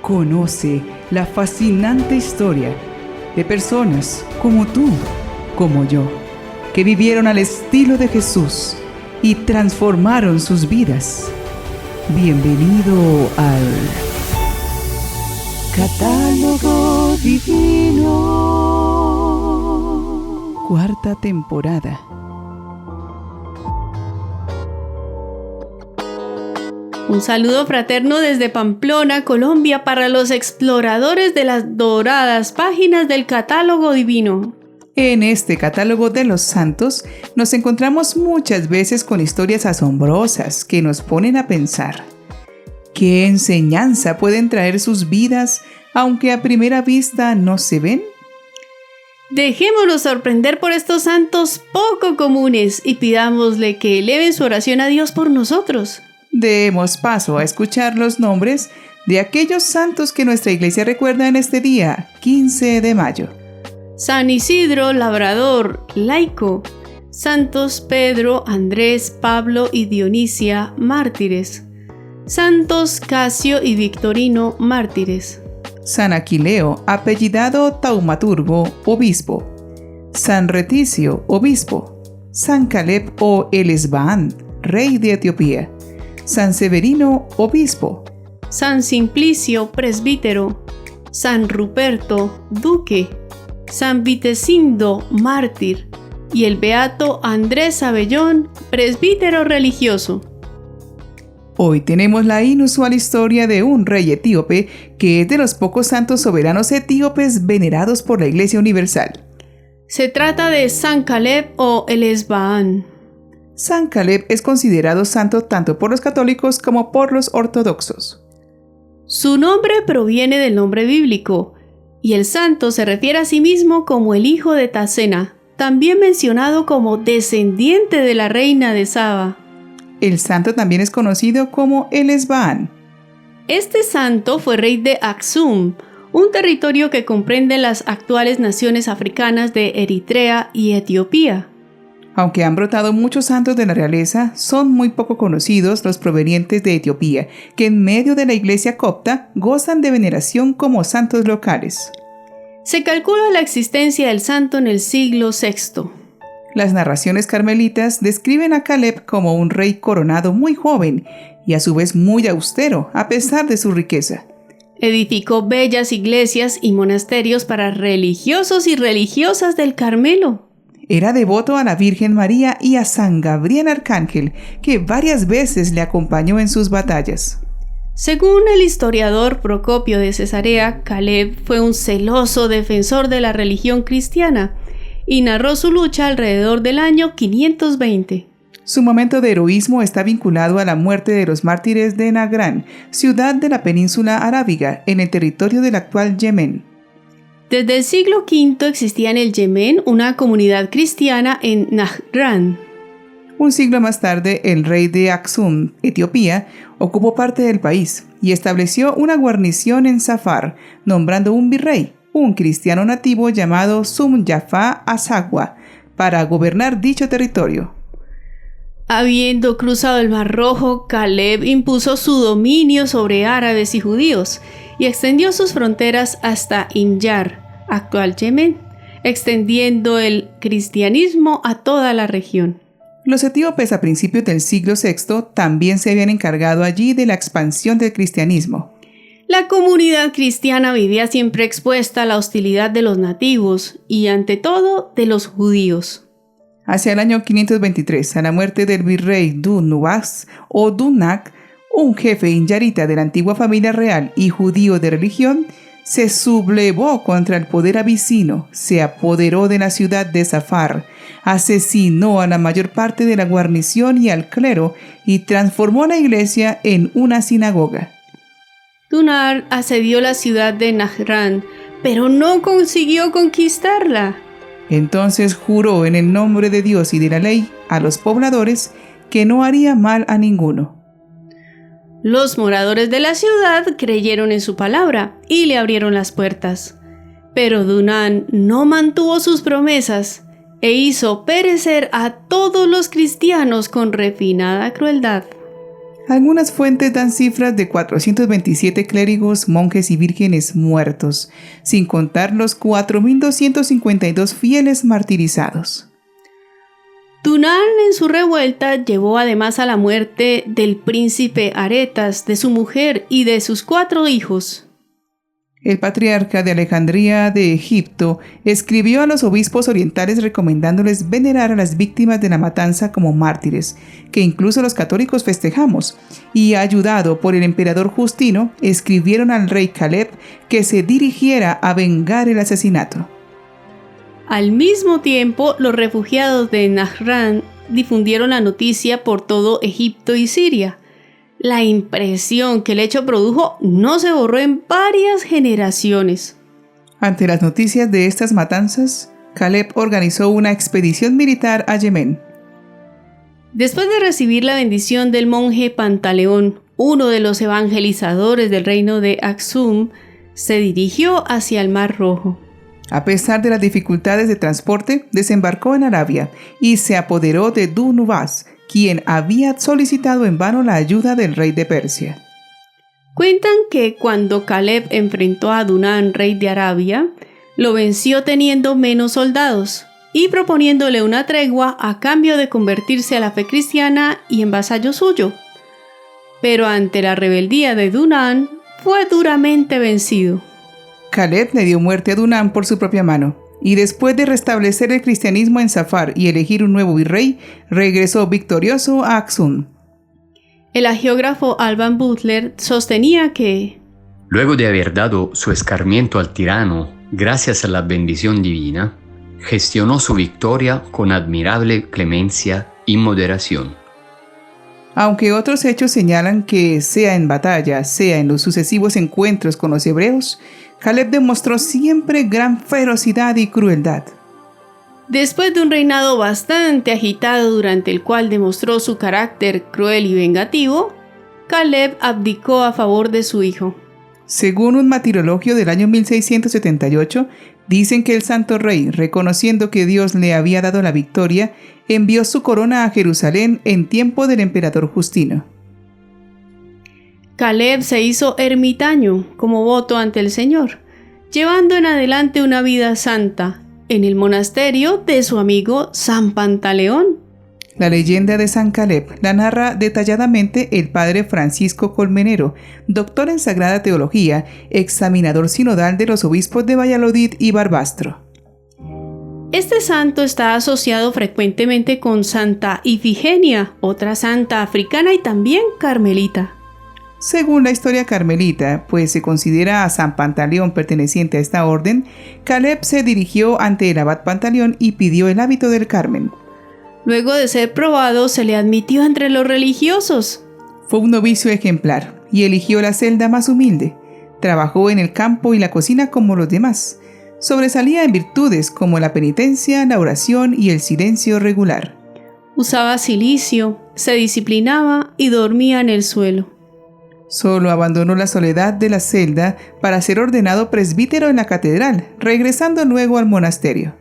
Conoce la fascinante historia de personas como tú, como yo, que vivieron al estilo de Jesús y transformaron sus vidas. Bienvenido al Catálogo Divino. Cuarta temporada. Un saludo fraterno desde Pamplona, Colombia, para los exploradores de las doradas páginas del Catálogo Divino. En este catálogo de los santos nos encontramos muchas veces con historias asombrosas que nos ponen a pensar. ¿Qué enseñanza pueden traer sus vidas, aunque a primera vista no se ven? Dejémonos sorprender por estos santos poco comunes y pidámosle que eleven su oración a Dios por nosotros. Demos paso a escuchar los nombres de aquellos santos que nuestra iglesia recuerda en este día, 15 de mayo. San Isidro, labrador, laico. Santos Pedro, Andrés, Pablo y Dionisia, mártires. Santos Casio y Victorino, mártires. San Aquileo, apellidado Taumaturgo, obispo. San Reticio, obispo. San Caleb o Elesbaan, rey de Etiopía. San Severino, obispo. San Simplicio, presbítero. San Ruperto, duque. San Vitecindo, mártir. Y el beato Andrés Abellón, presbítero religioso. Hoy tenemos la inusual historia de un rey etíope que es de los pocos santos soberanos etíopes venerados por la Iglesia Universal. Se trata de San Caleb o Elesbaan. San Caleb es considerado santo tanto por los católicos como por los ortodoxos. Su nombre proviene del nombre bíblico, y el santo se refiere a sí mismo como el hijo de Tasena, también mencionado como descendiente de la reina de Saba. El santo también es conocido como Elesbaan. Este santo fue rey de Aksum, un territorio que comprende las actuales naciones africanas de Eritrea y Etiopía. Aunque han brotado muchos santos de la realeza, son muy poco conocidos los provenientes de Etiopía, que en medio de la iglesia copta gozan de veneración como santos locales. Se calcula la existencia del santo en el siglo VI. Las narraciones carmelitas describen a Caleb como un rey coronado muy joven y a su vez muy austero, a pesar de su riqueza. Edificó bellas iglesias y monasterios para religiosos y religiosas del Carmelo. Era devoto a la Virgen María y a San Gabriel Arcángel, que varias veces le acompañó en sus batallas. Según el historiador Procopio de Cesarea, Caleb fue un celoso defensor de la religión cristiana y narró su lucha alrededor del año 520. Su momento de heroísmo está vinculado a la muerte de los mártires de Nagrán, ciudad de la península arábiga, en el territorio del actual Yemen. Desde el siglo V existía en el Yemen una comunidad cristiana en Nagrán. Un siglo más tarde, el rey de Aksum, Etiopía, ocupó parte del país y estableció una guarnición en Safar, nombrando un virrey, un cristiano nativo llamado Sum-Jaffa Asagwa, para gobernar dicho territorio. Habiendo cruzado el Mar Rojo, Caleb impuso su dominio sobre árabes y judíos y extendió sus fronteras hasta Imyar, actual Yemen, extendiendo el cristianismo a toda la región. Los etíopes a principios del siglo VI también se habían encargado allí de la expansión del cristianismo. La comunidad cristiana vivía siempre expuesta a la hostilidad de los nativos y, ante todo, de los judíos. Hacia el año 523, a la muerte del virrey Dun-Nuwas o Dunak, un jefe inyarita de la antigua familia real y judío de religión, se sublevó contra el poder abisino, se apoderó de la ciudad de Safar, asesinó a la mayor parte de la guarnición y al clero y transformó la iglesia en una sinagoga. Dunar asedió la ciudad de Nagrán, pero no consiguió conquistarla. Entonces juró en el nombre de Dios y de la ley a los pobladores que no haría mal a ninguno. Los moradores de la ciudad creyeron en su palabra y le abrieron las puertas. Pero Dunán no mantuvo sus promesas e hizo perecer a todos los cristianos con refinada crueldad. Algunas fuentes dan cifras de 427 clérigos, monjes y vírgenes muertos, sin contar los 4.252 fieles martirizados. Dunán en su revuelta llevó además a la muerte del príncipe Aretas, de su mujer y de sus 4 hijos. El patriarca de Alejandría de Egipto escribió a los obispos orientales recomendándoles venerar a las víctimas de la matanza como mártires, que incluso los católicos festejamos, y ayudado por el emperador Justino, escribieron al rey Caleb que se dirigiera a vengar el asesinato. Al mismo tiempo, los refugiados de Najrán difundieron la noticia por todo Egipto y Siria. La impresión que el hecho produjo no se borró en varias generaciones. Ante las noticias de estas matanzas, Caleb organizó una expedición militar a Yemen. Después de recibir la bendición del monje Pantaleón, uno de los evangelizadores del reino de Aksum, se dirigió hacia el Mar Rojo. A pesar de las dificultades de transporte, desembarcó en Arabia y se apoderó de Dun-Nuwas, quien había solicitado en vano la ayuda del rey de Persia. Cuentan que cuando Caleb enfrentó a Dunán, rey de Arabia, lo venció teniendo menos soldados y proponiéndole una tregua a cambio de convertirse a la fe cristiana y en vasallo suyo. Pero ante la rebeldía de Dunán, fue duramente vencido. Caleb le dio muerte a Dunán por su propia mano, y después de restablecer el cristianismo en Zafar y elegir un nuevo virrey, regresó victorioso a Aksum. El hagiógrafo Alban Butler sostenía que, luego de haber dado su escarmiento al tirano, gracias a la bendición divina, gestionó su victoria con admirable clemencia y moderación. Aunque otros hechos señalan que, sea en batalla, sea en los sucesivos encuentros con los hebreos, Caleb demostró siempre gran ferocidad y crueldad. Después de un reinado bastante agitado durante el cual demostró su carácter cruel y vengativo, Caleb abdicó a favor de su hijo. Según un martirologio del año 1678, dicen que el santo rey, reconociendo que Dios le había dado la victoria, envió su corona a Jerusalén en tiempo del emperador Justino. Caleb se hizo ermitaño como voto ante el Señor, llevando en adelante una vida santa en el monasterio de su amigo San Pantaleón. La leyenda de San Caleb la narra detalladamente el padre Francisco Colmenero, doctor en Sagrada Teología, examinador sinodal de los obispos de Valladolid y Barbastro. Este santo está asociado frecuentemente con Santa Ifigenia, otra santa africana y también carmelita. Según la historia carmelita, pues se considera a San Pantaleón perteneciente a esta orden, Caleb se dirigió ante el abad Pantaleón y pidió el hábito del Carmen. Luego de ser probado, se le admitió entre los religiosos. Fue un novicio ejemplar y eligió la celda más humilde. Trabajó en el campo y la cocina como los demás. Sobresalía en virtudes como la penitencia, la oración y el silencio regular. Usaba cilicio, se disciplinaba y dormía en el suelo. Solo abandonó la soledad de la celda para ser ordenado presbítero en la catedral, regresando luego al monasterio.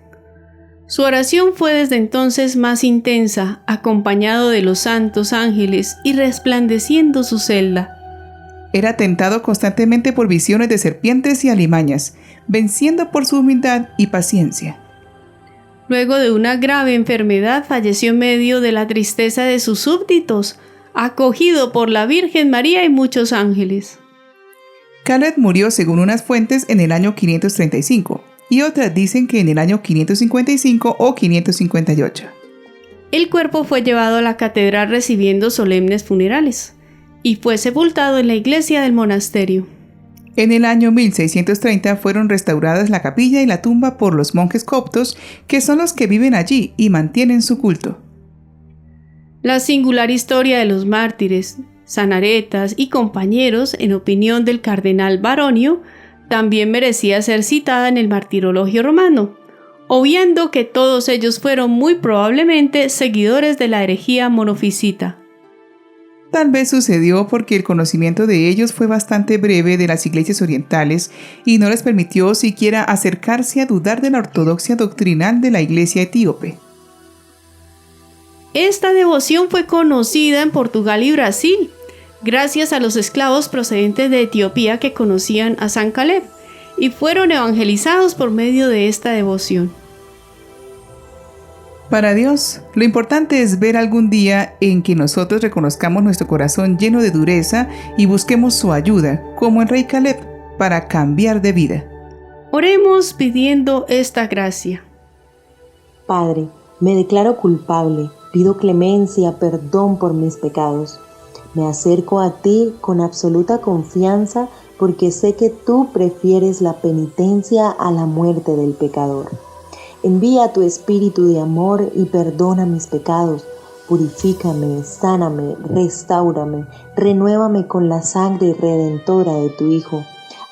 Su oración fue desde entonces más intensa, acompañado de los santos ángeles y resplandeciendo su celda. Era tentado constantemente por visiones de serpientes y alimañas, venciendo por su humildad y paciencia. Luego de una grave enfermedad, falleció en medio de la tristeza de sus súbditos, acogido por la Virgen María y muchos ángeles. Caleb murió según unas fuentes en el año 535 y otras dicen que en el año 555 o 558. El cuerpo fue llevado a la catedral recibiendo solemnes funerales y fue sepultado en la iglesia del monasterio. En el año 1630 fueron restauradas la capilla y la tumba por los monjes coptos, que son los que viven allí y mantienen su culto. La singular historia de los mártires, San Aretas y compañeros, en opinión del cardenal Baronio, también merecía ser citada en el martirologio romano, obviando que todos ellos fueron muy probablemente seguidores de la herejía monofisita. Tal vez sucedió porque el conocimiento de ellos fue bastante breve de las iglesias orientales y no les permitió siquiera acercarse a dudar de la ortodoxia doctrinal de la iglesia etíope. Esta devoción fue conocida en Portugal y Brasil, gracias a los esclavos procedentes de Etiopía que conocían a San Caleb y fueron evangelizados por medio de esta devoción. Para Dios, lo importante es ver algún día en que nosotros reconozcamos nuestro corazón lleno de dureza y busquemos su ayuda, como el rey Caleb, para cambiar de vida. Oremos pidiendo esta gracia. Padre, me declaro culpable, pido clemencia, perdón por mis pecados. Me acerco a ti con absoluta confianza porque sé que tú prefieres la penitencia a la muerte del pecador. Envía tu espíritu de amor y perdona mis pecados. Purifícame, sáname, restáurame, renuévame con la sangre redentora de tu Hijo.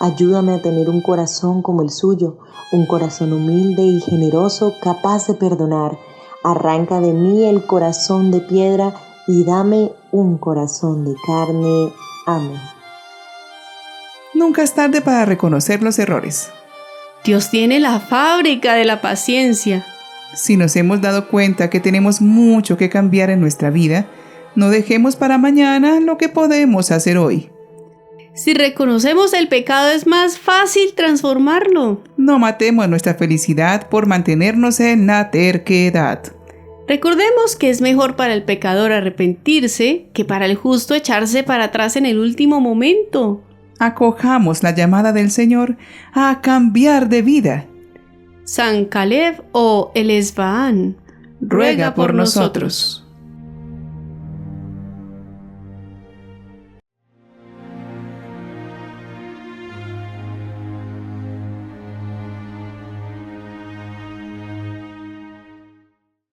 Ayúdame a tener un corazón como el suyo, un corazón humilde y generoso, capaz de perdonar. Arranca de mí el corazón de piedra y dame un corazón de carne. Amén. Nunca es tarde para reconocer los errores. Dios tiene la fábrica de la paciencia. Si nos hemos dado cuenta que tenemos mucho que cambiar en nuestra vida, no dejemos para mañana lo que podemos hacer hoy. Si reconocemos el pecado es más fácil transformarlo. No matemos nuestra felicidad por mantenernos en la terquedad. Recordemos que es mejor para el pecador arrepentirse que para el justo echarse para atrás en el último momento. Acojamos la llamada del Señor a cambiar de vida. San Caleb o el Esbaán, Ruega por nosotros.